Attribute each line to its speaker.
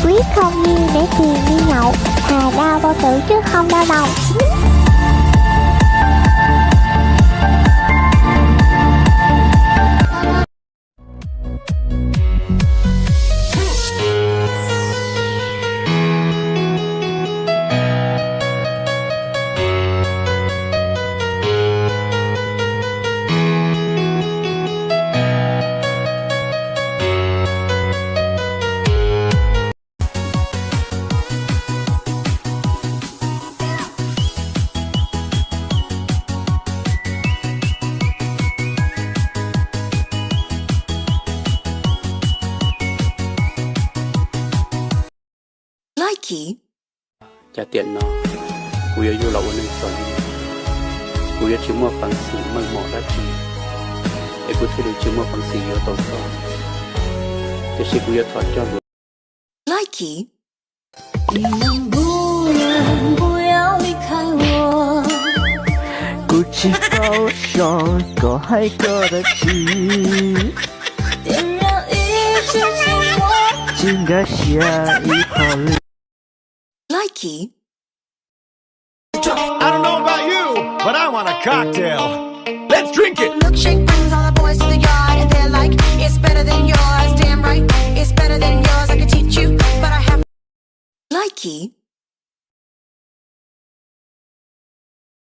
Speaker 1: Quyết không nghiêng để tiền đi nhậu, thà đau bao tử chứ không đau đầu.
Speaker 2: Likee.
Speaker 3: Trả tiền nó cú yêu lậu nên soi cú yêu chỉ mua bằng xì măng mỏ đã chỉ để cú thấy được chỉ mua bằng xì yêu tàu to để chỉ cú yêu thoát cho luôn
Speaker 2: Likee. 你能不能不要离开我？
Speaker 4: 鼓起包上ก็ให้ก็得起，
Speaker 2: 点燃一支情火。
Speaker 4: 应该下一泡里。
Speaker 2: Likee.
Speaker 5: I don't know about you, but I want a cocktail. Let's drink it.
Speaker 6: Milkshake brings all the boys to the yard.